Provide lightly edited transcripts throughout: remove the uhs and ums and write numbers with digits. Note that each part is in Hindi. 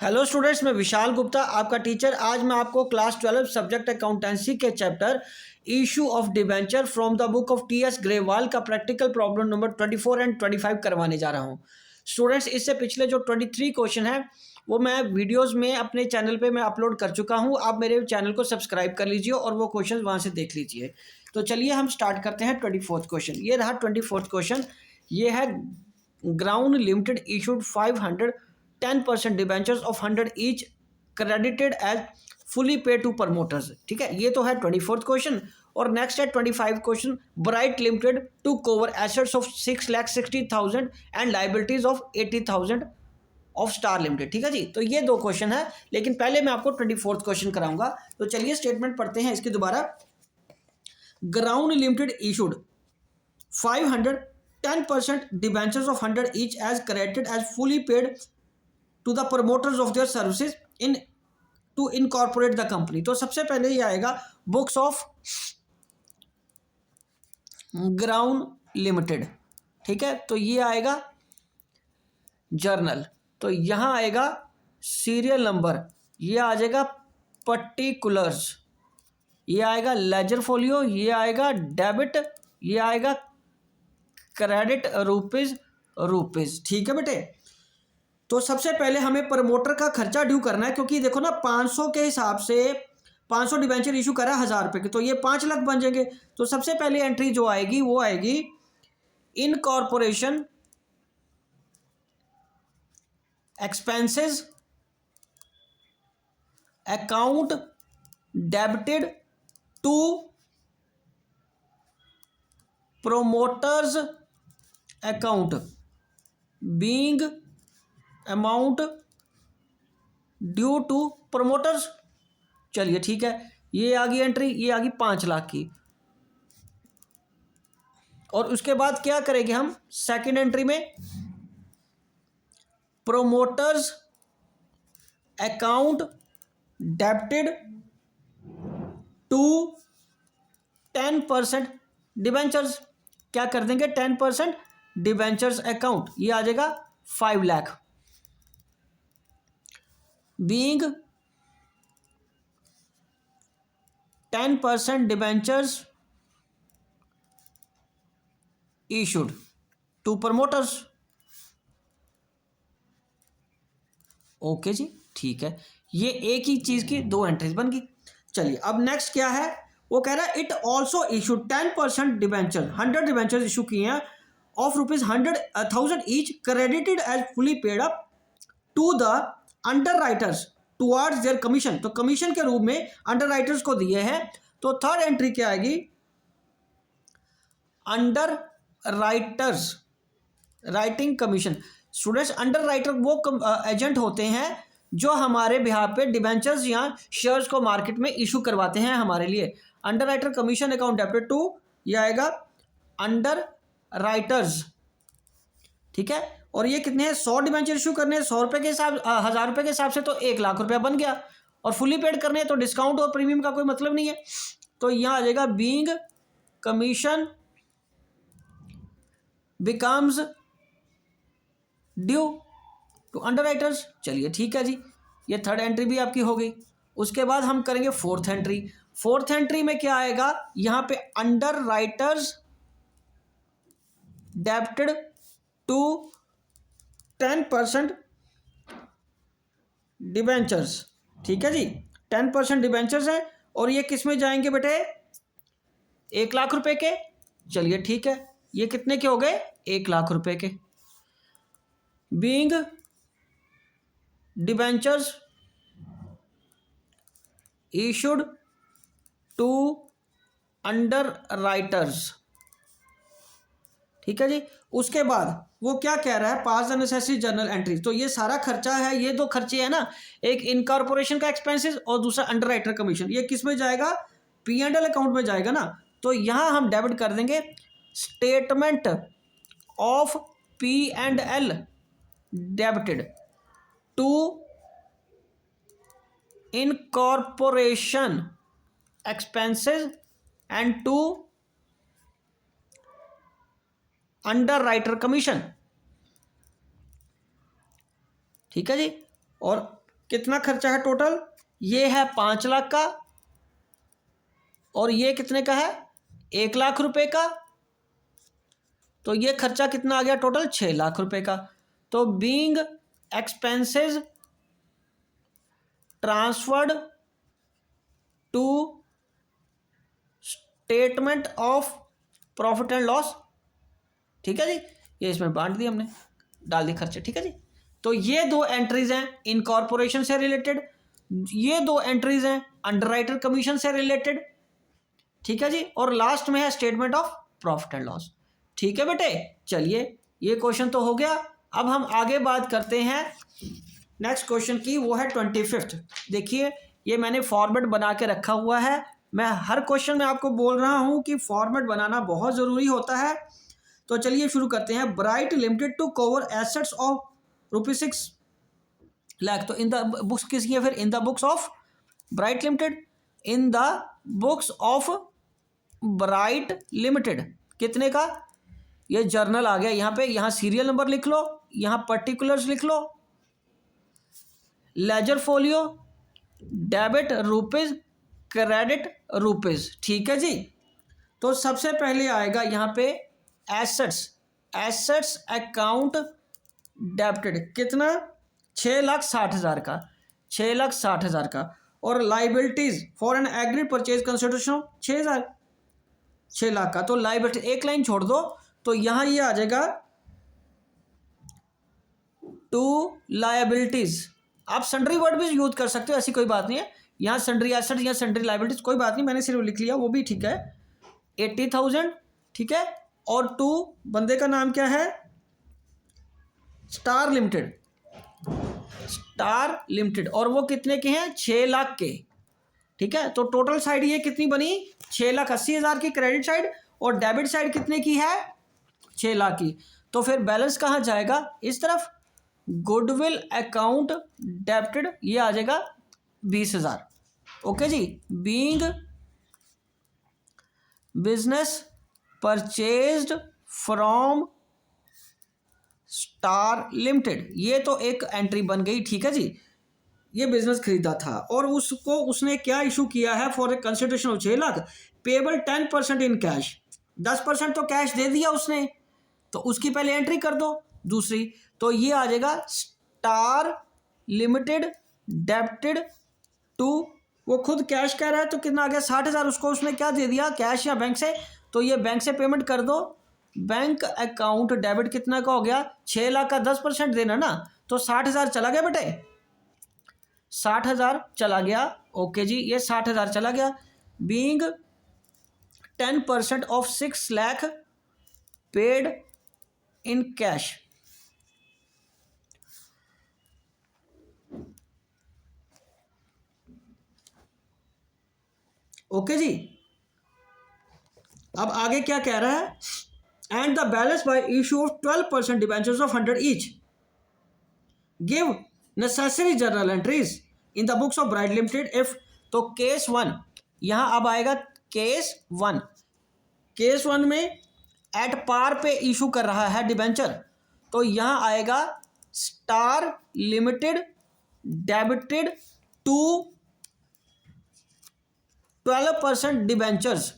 हेलो स्टूडेंट्स, मैं विशाल गुप्ता आपका टीचर। आज मैं आपको क्लास 12 सब्जेक्ट अकाउंटेंसी के chapter issue of debenture from the book of T.S.. Grewal का प्रैक्टिकल प्रॉब्लम नंबर 24 एंड 25 करवाने जा रहा हूं। स्टूडेंट्स, इससे पिछले जो 23 क्वेश्चन है वो मैं वीडियोस में अपने चैनल पे मैं अपलोड कर चुका हूं। आप मेरे चैनल को सब्सक्राइब कर लीजिए और वो क्वेश्चन वहाँ से देख लीजिए। तो चलिए हम स्टार्ट करते हैं 24th क्वेश्चन। ये रहा 24th क्वेश्चन। ये है Ground Limited issued 510% debentures of 100 each credited as fully pay to promoters. ठीक है, ये तो है 24th क्वेश्चन। और नेक्स्ट है 25 question. Bright Limited to cover assets of 6,60,000 and liabilities of 80,000 of Star Limited. ठीक है जी, तो ये दो क्वेश्चन है, लेकिन पहले मैं आपको 24th क्वेश्चन कराऊंगा। तो चलिए स्टेटमेंट पढ़ते हैं इसकी दोबारा। Ground Limited issued 510% debentures of 100 each as credited as fully paid to the promoters of their services in to incorporate the company। तो सबसे पहले ये आएगा बुक्स ऑफ ग्राउंड लिमिटेड। ठीक है, तो ये आएगा जर्नल, तो यहाँ आएगा सीरियल नंबर, ये आ जाएगा पर्टिकुलर्स, ये आएगा लेजर फोलियो, ये आएगा डेबिट, ये आएगा क्रेडिट रुपीज। ठीक है बेटे, तो सबसे पहले हमें प्रमोटर का खर्चा ड्यू करना है, क्योंकि देखो ना 500 के हिसाब से 500 डिबेंचर इशू करा 1000 रुपये के, तो ये 5 लाख बन जाएंगे। तो सबसे पहले एंट्री जो आएगी वो आएगी incorporation expenses account debited to promoters account being amount due to promoters. चलिए ठीक है, ये आ गई एंट्री, ये आ गई 5 लाख की। और उसके बाद क्या करेंगे हम सेकंड एंट्री में, promoters account debited to 10% debentures. क्या कर देंगे 10% डिबेंचर्स अकाउंट, ये आ जाएगा 5 lakh. Being 10% debentures issued to promoters. Okay ji, ठीक है, ये एक ही चीज की दो एंट्रीज बन गई। चलिए अब नेक्स्ट क्या है, वो कह रहा है it also issued 10% debenture, 100 debenture issue किए हैं of ₹100,000 each credited as fully paid up to the underwriters towards their commission. तो कमीशन के रूप में अंडर राइटर्स को दिए हैं। तो थर्ड एंट्री क्या आएगी, under writers writing commission. Students, under writer वो एजेंट होते हैं जो हमारे बिहाफ पे डिबेंचर्स या शेयर्स को मार्केट में इशू करवाते हैं हमारे लिए। Underwriter commission account debited to, ये आएगा अंडर राइटर्स। ठीक है, और ये कितने हैं, 100 डिबेंचर इशू करने हैं 100 रुपये के हिसाब 1000 रुपये के हिसाब से, तो 1 लाख रुपया बन गया। और फुली पेड करने हैं तो डिस्काउंट और प्रीमियम का कोई मतलब नहीं है। तो यहाँ आ जाएगा being commission becomes due to underwriters. चलिए ठीक है जी, ये थर्ड एंट्री भी आपकी हो गई। उसके बाद हम करेंगे फोर्थ एंट्री। फोर्थ एंट्री में क्या आएगा, यहाँ पे underwriters debited to 10% debentures. ठीक है जी, 10% डिबेंचर्स है, और ये किस में जाएंगे बेटे, 1 लाख रुपए के। चलिए ठीक है, ये कितने के हो गए, 1 लाख रुपए के। Being debentures issued to underwriters. ठीक है जी, उसके बाद वो क्या कह रहा है, पास द नेसेसरी जर्नल एंट्रीज। तो ये सारा खर्चा है, ये दो खर्चे है ना, एक इनकॉर्पोरेशन का एक्सपेंसेस और दूसरा अंडर राइटर कमीशन। ये किस में जाएगा, P&L अकाउंट में जाएगा ना। तो यहां हम डेबिट कर देंगे statement of P&L debited to incorporation expenses and to underwriter commission. ठीक है जी, और कितना खर्चा है टोटल, ये है 5 लाख का और ये कितने का है 1 लाख रुपए का, तो ये खर्चा कितना आ गया टोटल 6 लाख रुपए का। तो being expenses transferred to statement of profit and loss, ठीक है जी, ये इसमें बांट दिया हमने, डाल दी खर्चे, ठीक है जी। तो ये 2 एंट्रीज हैं इनकॉर्पोरेशन से रिलेटेड, ये 2 एंट्रीज हैं अंडरराइटर कमीशन से रिलेटेड, ठीक है जी, और लास्ट में है statement of profit and loss. ठीक है बेटे, चलिए ये क्वेश्चन तो हो गया। अब हम आगे बात करते हैं नेक्स्ट क्वेश्चन की, वो है 25th। देखिए ये मैंने फॉर्मेट बना के रखा हुआ है, मैं हर क्वेश्चन में आपको बोल रहा हूं कि फॉर्मेट बनाना बहुत ज़रूरी होता है। तो चलिए शुरू करते हैं। Bright Limited to cover assets of ₹6 lakh, तो इन द बुक्स किसकी है फिर, in the books of Bright Limited, in the books of Bright Limited कितने का, ये जर्नल आ गया यहाँ पे, यहाँ सीरियल नंबर लिख लो, यहाँ पर्टिकुलर्स लिख लो, ledger folio, debit rupees, credit rupees, ठीक है जी। तो सबसे पहले आएगा यहाँ पे एसेट्स, एसेट्स अकाउंट डेबिटेड कितना 6,60,000 का, 6,60,000 का, और liabilities for an agreed purchase consideration 6 lakh का। तो लाइबिलिटी एक लाइन छोड़ दो, तो यहाँ ये आ जाएगा टू लाइबिलिटीज। आप सन्ड्री वर्ड भी यूज कर सकते हो, ऐसी कोई बात नहीं है, यहाँ सन्ड्री एसेट्स या सन्ड्री लाइबिलिटीज कोई बात नहीं, मैंने सिर्फ लिख लिया वो भी ठीक है। 80,000, ठीक है, और 2 बंदे का नाम क्या है, स्टार लिमिटेड, स्टार लिमिटेड, और वो कितने के हैं 6 लाख के, ठीक है। तो टोटल साइड ये कितनी बनी 6,80,000 की क्रेडिट साइड, और डेबिट साइड कितने की है 6 लाख की। तो फिर बैलेंस कहाँ जाएगा, इस तरफ, गुडविल अकाउंट डेबिटेड ये आ जाएगा 20,000, ओके जी। Being business purchased from Star Limited, ये तो एक एंट्री बन गई, ठीक है जी। ये बिजनेस खरीदा था और उसको उसने क्या इशू किया है for a consideration of 6 lakh, payable 10% in cash, 10% तो कैश दे दिया उसने, तो उसकी पहले एंट्री कर दो दूसरी। तो ये आ जाएगा स्टार लिमिटेड डेबिटेड टू, वो खुद कैश कह रहा है तो कितना आ गया 60,000, उसको उसने क्या दे दिया कैश या बैंक से, तो ये बैंक से पेमेंट कर दो। बैंक अकाउंट डेबिट कितना का हो गया 6 लाख का 10% देना ना, तो 60,000 चला गया बेटे, 60,000 चला गया, ओके जी, ये 60,000 चला गया। Being 10% of 6 lakh paid in cash, okay ji. अब आगे क्या कह रहा है, and the balance by issue of 12% debentures of 100 each, give necessary journal entries in the books of Bright Limited if, तो केस 1 यहां अब आएगा, केस 1, केस 1 में एट पार पे इशू कर रहा है डिबेंचर, तो यहां आएगा star limited debited to 12% debentures,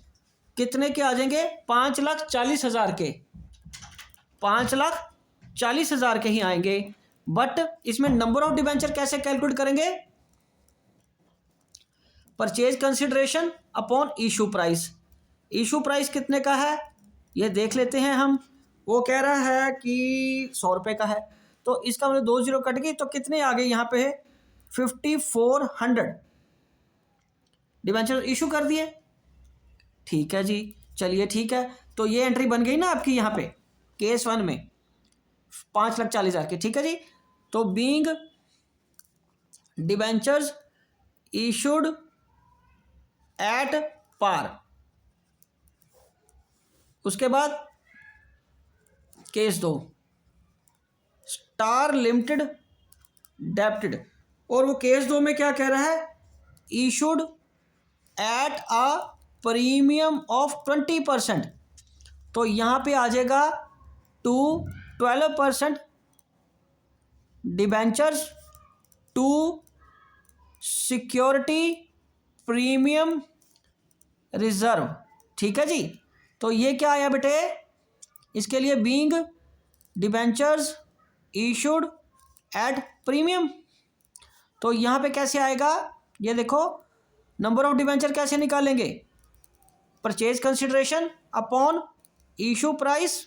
कितने के आ जाएंगे 5,40,000 के, 5,40,000 के ही आएंगे। बट इसमें नंबर ऑफ डिबेंचर कैसे कैलकुलेट करेंगे, purchase consideration upon issue price, issue price कितने का है ये देख लेते हैं हम, वो कह रहा है कि 100 रुपये का है, तो इसका मतलब 2 जीरो कट गई, तो कितने आ गए यहाँ पे 5,400 डिबेंचर इशू कर दिए, ठीक है जी, चलिए ठीक है। तो ये एंट्री बन गई ना आपकी यहाँ पे केस 1 में 5,40,000 की, ठीक है जी। तो being debentures issued at par, उसके बाद केस 2 स्टार लिमिटेड डेबिटेड, और वो केस 2 में क्या कह रहा है, issued at a premium of 20%, तो यहां पे आ जाएगा to 12% debentures to security premium reserve, ठीक है जी। तो ये क्या आया बेटे, इसके लिए being debentures issued at premium. तो यहाँ पे कैसे आएगा, ये देखो नंबर ऑफ डिबेंचर कैसे निकालेंगे, purchase consideration upon issue price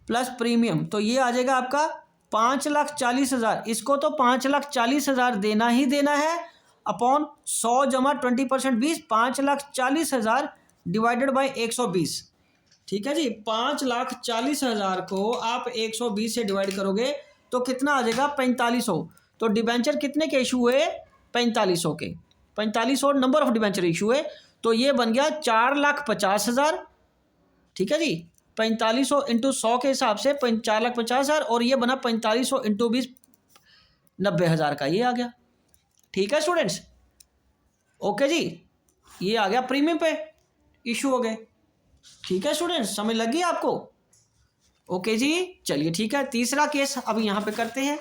plus premium. तो ये आ जाएगा आपका 5,40,000। इसको तो 5,40,000 देना ही देना है अपॉन 100 जमा 20% 20, 5,40,000 डिवाइडेड बाई 120, ठीक है जी। 5,40,000 को आप 120 से डिवाइड करोगे तो कितना आ जाएगा, 4500। तो डिबेंचर कितने के इशू हुए, 4500 के, 4500 नंबर ऑफ डिबेंचर इशू हुए। तो ये बन गया 4,50,000, ठीक है जी। 4500 इंटू 100 के हिसाब से 4,50,000, और ये बना 4500 इंटू 20, 90,000 का ये आ गया, ठीक है स्टूडेंट्स। ओके जी, ये आ गया प्रीमियम पे इशू हो गए, ठीक है स्टूडेंट्स, समझ लगी आपको। ओके जी, चलिए ठीक है। तीसरा केस अभी यहाँ पे करते हैं।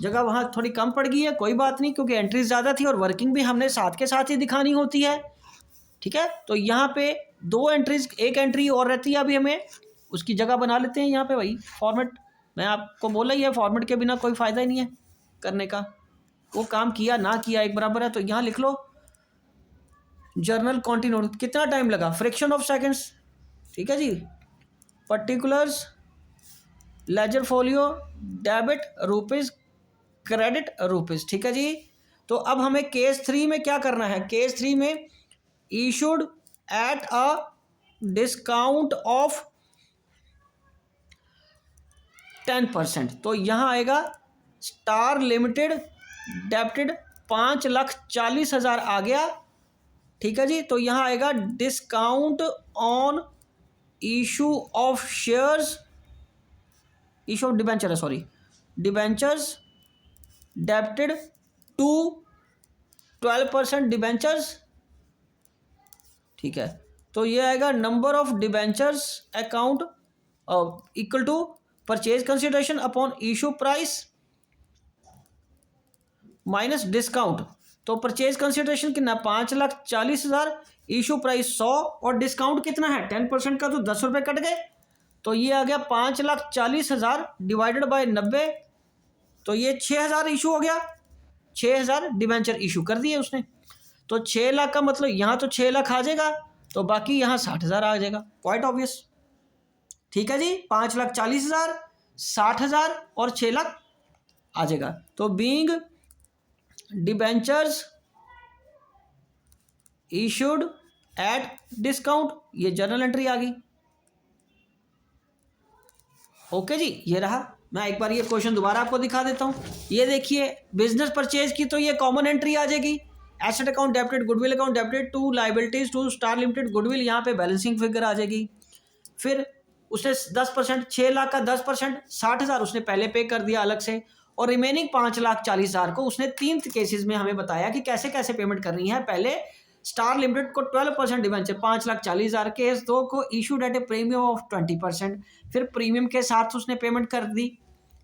जगह वहाँ थोड़ी कम पड़ गई है, कोई बात नहीं, क्योंकि एंट्रीज ज़्यादा थी और वर्किंग भी हमने साथ के साथ ही दिखानी होती है, ठीक है। तो यहाँ पे 2 एंट्रीज, एक एंट्री और रहती है, अभी हमें उसकी जगह बना लेते हैं यहाँ पे। वही फॉर्मेट मैं आपको बोला ही है, फॉर्मेट के बिना कोई फ़ायदा ही नहीं है करने का, वो काम किया ना किया एक बराबर है। तो यहाँ लिख लो जर्नल कॉन्टिन्यू, कितना टाइम लगा, फ्रैक्शन ऑफ सेकंड्स, ठीक है ji. Particulars ledger folio debit rupees credit rupees, ठीक है जी। तो अब हमें केस 3 में क्या करना है, केस 3 में issued at a discount of 10%। तो यहाँ आएगा स्टार लिमिटेड डेबिटेड 5,40,000 आ गया, ठीक है जी। तो यहाँ आएगा discount on issue of shares, issue of debenture है, sorry, debentures debited to 12% debentures, ठीक है। तो ये आएगा number of debentures account equal to purchase consideration upon issue price minus discount. तो परचेज कंसिडरेशन कितना, 5,40,000, इशू प्राइस 100, और डिस्काउंट कितना है 10% का, तो 10 रुपये कट गए। तो ये आ गया 5,40,000 डिवाइडेड बाय 90, तो ये 6,000 इशू हो गया, 6,000 डिबेंचर इशू कर दिए उसने। तो 6 लाख का मतलब यहाँ तो 6 लाख आ जाएगा, तो बाकी यहाँ 60,000 आ जाएगा, क्वाइट ऑब्वियस, ठीक है जी। 5,40,000, 60,000 और 6 लाख आ जाएगा। तो being debentures issued at discount, ये जर्नल एंट्री आ गई। ओके जी, ये रहा। मैं एक बार ये क्वेश्चन दोबारा आपको दिखा देता हूँ। ये देखिए बिजनेस परचेज की, तो ये कॉमन एंट्री आ जाएगी, asset account debited, goodwill account debited to liabilities to star limited goodwill, यहाँ पे बैलेंसिंग फिगर आ जाएगी। फिर उसने 10%, 6 लाख का 10%, 60,000 उसने पहले पे कर दिया अलग से, और रिमेनिंग 5,40,000 को उसने 3 केसेस में हमें बताया कि कैसे कैसे पेमेंट करनी है। पहले स्टार लिमिटेड को 12% डिबेंचर 5,40,000, केस 2 को issued at A premium of 20%, फिर प्रीमियम के साथ उसने पेमेंट कर दी,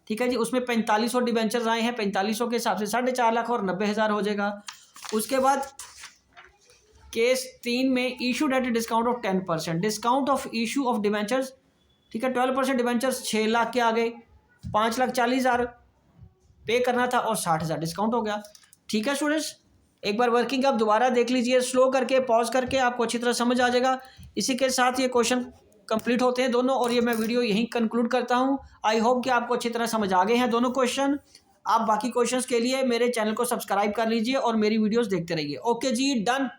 ठीक है जी। उसमें 4500 डिबेंचर्स आए हैं, 4500 के हिसाब से 4.5 लाख और 90,000 हो जाएगा। उसके बाद केस 3 में issued at a discount of 10%, discount of issue of debentures, ठीक है। 12% डिबेंचर्स 6 लाख के आ गए, 5,40,000 पे करना था और 60,000 डिस्काउंट हो गया, ठीक है स्टूडेंट्स। एक बार वर्किंग आप दोबारा देख लीजिए, स्लो करके पॉज करके, आपको अच्छी तरह समझ आ जाएगा। इसी के साथ ये क्वेश्चन कंप्लीट होते हैं दोनों, और ये मैं वीडियो यहीं कंक्लूड करता हूँ। आई होप कि आपको अच्छी तरह समझ आ गए हैं दोनों क्वेश्चन। आप बाकी क्वेश्चंस के लिए मेरे चैनल को सब्सक्राइब कर लीजिए और मेरी वीडियोस देखते रहिए। ओके जी, डन।